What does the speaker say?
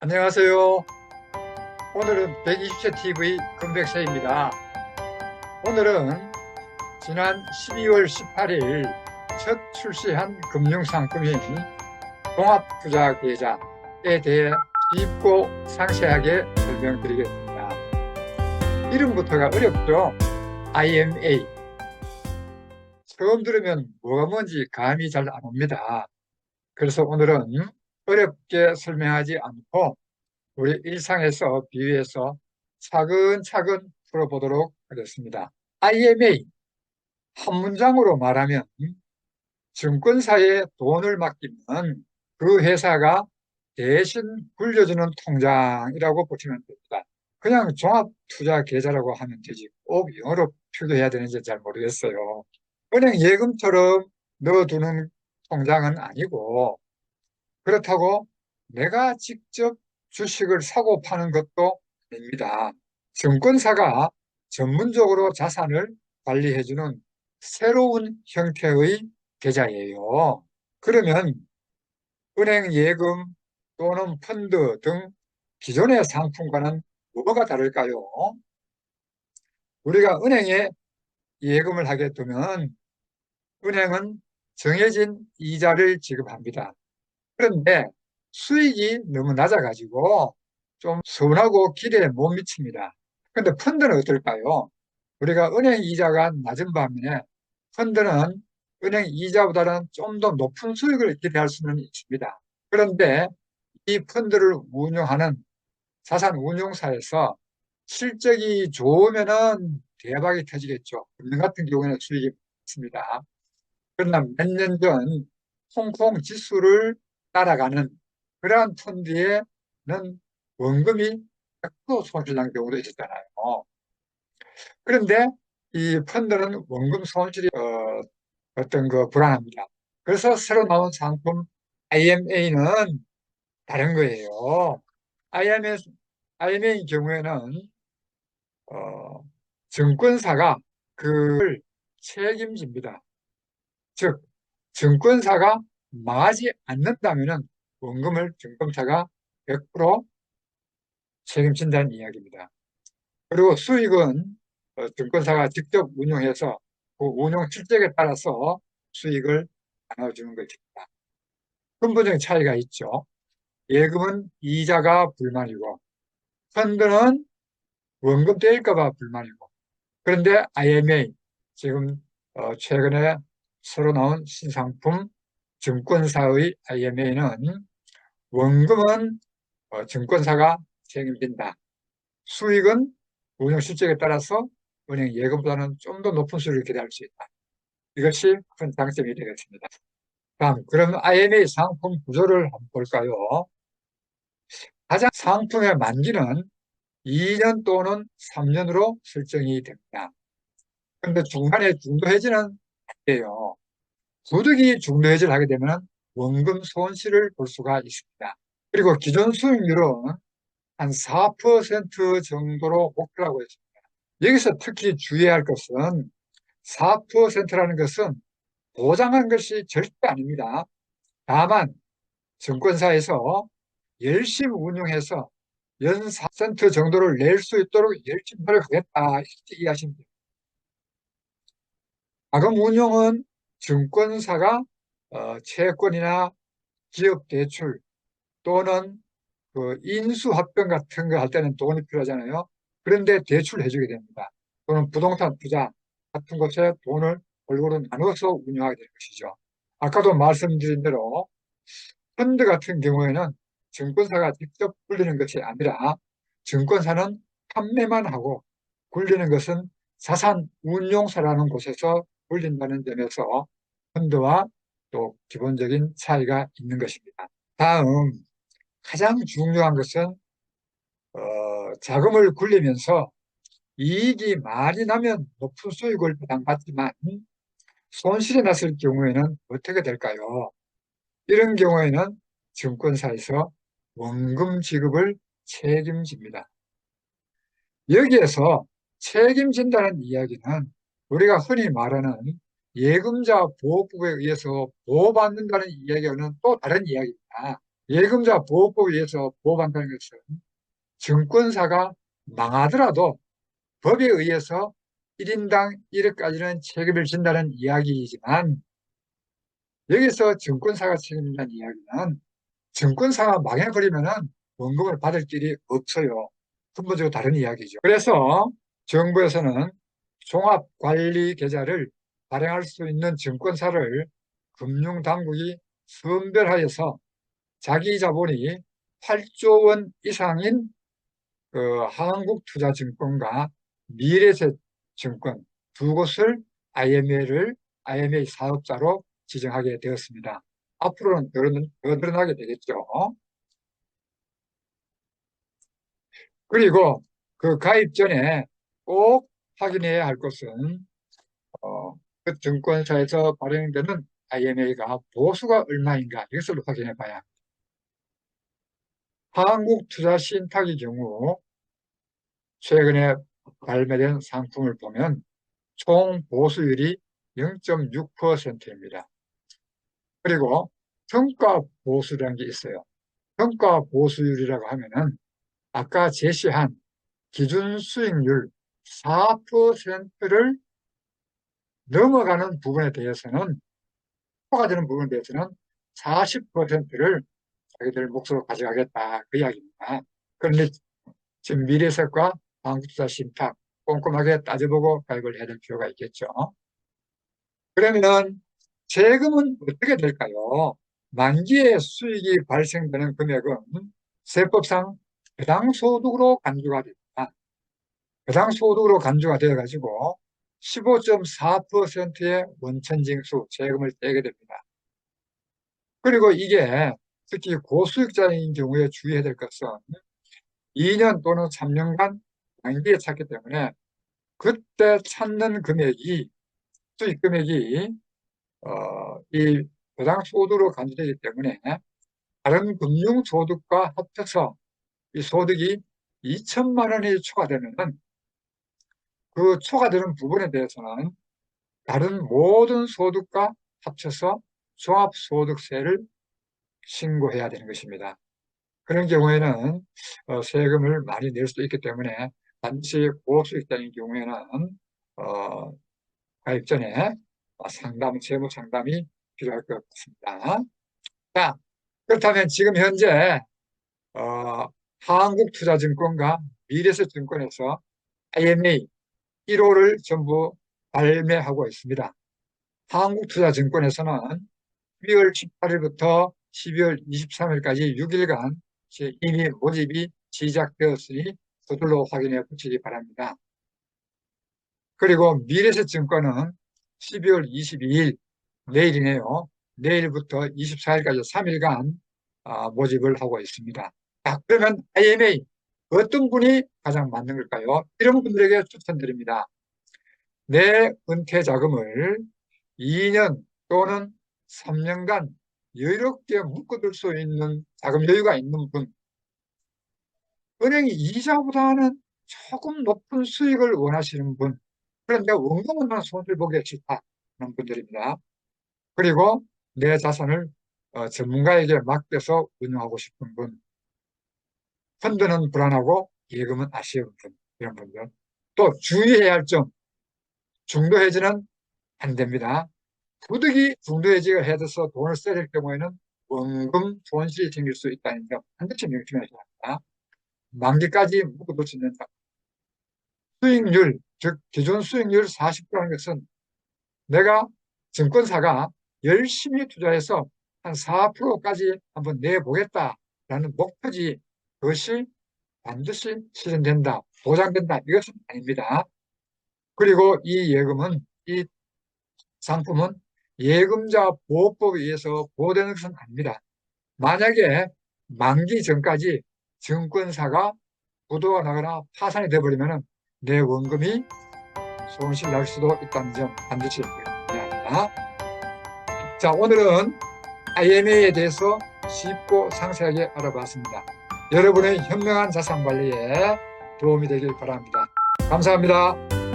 안녕하세요. 오늘은 120세 TV 금백세입니다. 오늘은 지난 12월 18일 첫 출시한 금융상품인 종합투자계좌에 대해 쉽고 상세하게 설명드리겠습니다. 이름부터가 어렵죠? IMA. 처음 들으면 뭐가 뭔지 감이 잘 안 옵니다. 그래서 오늘은 어렵게 설명하지 않고 우리 일상에서 비유해서 차근차근 풀어보도록 하겠습니다. IMA, 한 문장으로 말하면 증권사에 돈을 맡기면 그 회사가 대신 굴려주는 통장이라고 보시면 됩니다. 그냥 종합투자계좌라고 하면 되지 꼭 영어로 표기해야 되는지 잘 모르겠어요. 은행 예금처럼 넣어두는 통장은 아니고, 그렇다고 내가 직접 주식을 사고 파는 것도 아닙니다. 증권사가 전문적으로 자산을 관리해주는 새로운 형태의 계좌예요. 그러면 은행 예금 또는 펀드 등 기존의 상품과는 뭐가 다를까요? 우리가 은행에 예금을 하게 되면 은행은 정해진 이자를 지급합니다. 그런데 수익이 너무 낮아가지고 좀 서운하고 기대에 못 미칩니다. 그런데 펀드는 어떨까요? 우리가 은행 이자가 낮은 반면에 펀드는 은행 이자보다는 좀 더 높은 수익을 기대할 수는 있습니다. 그런데 이 펀드를 운용하는 자산 운용사에서 실적이 좋으면은 대박이 터지겠죠. 금융 같은 경우에는 수익이 있습니다. 그러나 몇 년 전 홍콩 지수를 따라가는 그러한 펀드에는 원금이 100% 손실난 경우도 있었잖아요. 그런데 이 펀드는 원금 손실이 어떤 거 불안합니다. 그래서 새로 나온 상품 IMA는 다른 거예요. IMA, IMA의 경우에는 어, 증권사가 그걸 책임집니다. 즉 증권사가 망하지 않는다면 원금을 증권사가 100% 책임진다는 이야기입니다. 그리고 수익은 증권사가 직접 운용해서 그 운용 실적에 따라서 수익을 나눠주는 것입니다. 근본적인 차이가 있죠. 예금은 이자가 불만이고 펀드는 원금 떼일까봐 불만이고, 그런데 IMA, 지금 최근에 새로 나온 신상품 증권사의 IMA는 원금은 증권사가 책임진다. 수익은 운용 실적에 따라서 은행 예금보다는 좀 더 높은 수익을 기대할 수 있다. 이것이 큰 장점이 되겠습니다. 다음, 그럼 IMA 상품 구조를 한번 볼까요? 가장 상품의 만기는 2년 또는 3년으로 설정이 됩니다. 그런데 중간에 중도 해지는 안 돼요. 소득이 중도 해지를 하게 되면 원금 손실을 볼 수가 있습니다. 그리고 기존 수익률은 한 4% 정도로 목표라고 했습니다. 여기서 특히 주의해야 할 것은 4%라는 것은 보장한 것이 절대 아닙니다. 다만 증권사에서 열심히 운용해서 연 4% 정도를 낼 수 있도록 열심히 노력하겠다 이렇게 이해하시면 돼요. 자금 운용은 증권사가 채권이나 기업 대출 또는 그 인수합병 같은 거 할 때는 돈이 필요하잖아요. 그런데 대출을 해주게 됩니다. 또는 부동산 투자 같은 곳에 돈을 골고루 나눠서 운영하게 될 것이죠. 아까도 말씀드린 대로 펀드 같은 경우에는 증권사가 직접 굴리는 것이 아니라 증권사는 판매만 하고 굴리는 것은 자산 운용사라는 곳에서 굴린다는 점에서 펀드와 또 기본적인 차이가 있는 것입니다. 다음, 가장 중요한 것은 자금을 굴리면서 이익이 많이 나면 높은 수익을 보장받지만 손실이 났을 경우에는 어떻게 될까요? 이런 경우에는 증권사에서 원금 지급을 책임집니다. 여기에서 책임진다는 이야기는 우리가 흔히 말하는 예금자 보호법에 의해서 보호받는다는 이야기와는 또 다른 이야기입니다. 예금자 보호법에 의해서 보호받는다는 것은 증권사가 망하더라도 법에 의해서 1인당 1억까지는 책임을 진다는 이야기이지만, 여기서 증권사가 책임진다는 이야기는 증권사가 망해버리면은 원금을 받을 길이 없어요. 근본적으로 다른 이야기죠. 그래서 정부에서는 종합관리계좌를 발행할 수 있는 증권사를 금융당국이 선별하여서 자기 자본이 8조 원 이상인 한국투자증권과 미래에셋증권 두 곳을 IMA 사업자로 지정하게 되었습니다. 앞으로는 더 늘어나게 되겠죠. 그리고 그 가입 전에 꼭 확인해야 할 것은 그 증권사에서 발행되는 IMA가 보수가 얼마인가, 이것을 확인해 봐야 합니다. 한국투자신탁의 경우 최근에 발매된 상품을 보면 총 보수율이 0.6%입니다. 그리고 평가 보수라는 게 있어요. 평가 보수율이라고 하면은 아까 제시한 기준 수익률 4%를 넘어가는 부분에 대해서는, 초과되는 부분에 대해서는 40%를 자기들 몫으로 가져가겠다, 그 이야기입니다. 그런데 지금 미래에셋과 한국투자신탁 꼼꼼하게 따져보고 가입을 해야 될 필요가 있겠죠. 그러면 세금은 어떻게 될까요? 만기에 수익이 발생되는 금액은 세법상 배당소득으로 간주가 됩니다. 배당소득으로 간주가 되어가지고 15.4%의 원천징수 세금을 떼게 됩니다. 그리고 이게 특히 고수익자인 경우에 주의해야 될 것은 2년 또는 3년간 만기에 찼기 때문에 그때 찾는 금액이, 수익 금액이 이 배당소득으로 간주되기 때문에 다른 금융소득과 합쳐서 이 소득이 2천만 원이 초과되면 그 초과되는 부분에 대해서는 다른 모든 소득과 합쳐서 종합소득세를 신고해야 되는 것입니다. 그런 경우에는 세금을 많이 낼 수도 있기 때문에 반드시 고수익자인 경우에는 가입 전에 세무 상담이 필요할 것 같습니다. 자, 그렇다면 지금 현재 한국투자증권과 미래에셋증권에서 IMA 1호를 전부 발매하고 있습니다. 한국투자증권에서는 12월 18일부터 12월 23일까지 6일간 이미 모집이 시작되었으니 서둘러 확인해 보시기 바랍니다. 그리고 미래에셋증권은 12월 22일, 내일이네요. 내일부터 24일까지 3일간 모집을 하고 있습니다. 자, 그러면 IMA 어떤 분이 가장 맞는 걸까요? 이런 분들에게 추천드립니다. 내 은퇴 자금을 2년 또는 3년간 여유롭게 묶어둘 수 있는 자금 여유가 있는 분, 은행이 이자보다는 조금 높은 수익을 원하시는 분, 그런데 원금은 손실 보기 싫다는 분들입니다. 그리고 내 자산을 전문가에게 맡겨서 운영하고 싶은 분, 펀드는 불안하고 예금은 아쉬운 분, 이런 분들. 또 주의해야 할 점, 중도 해지는 안 됩니다. 부득이 중도 해지가 해서 돈을 써야 될 경우에는 원금 손실이 생길 수 있다는 점 반드시 명심해야 합니다. 만기까지 묶어둘 수 있는 수익률, 즉 기존 수익률 40%라는 것은 내가 증권사가 열심히 투자해서 한 4%까지 한번 내보겠다라는 목표지, 그것이 반드시 실현된다, 보장된다, 이것은 아닙니다. 그리고 이 예금은, 이 상품은 예금자 보호법에 의해서 보호되는 것은 아닙니다. 만약에 만기 전까지 증권사가 부도가 나거나 파산이 되어버리면 내 원금이 손실 날 수도 있다는 점 반드시 기억해야 합니다. 자, 오늘은 IMA에 대해서 쉽고 상세하게 알아봤습니다. 여러분의 현명한 자산 관리에 도움이 되길 바랍니다. 감사합니다.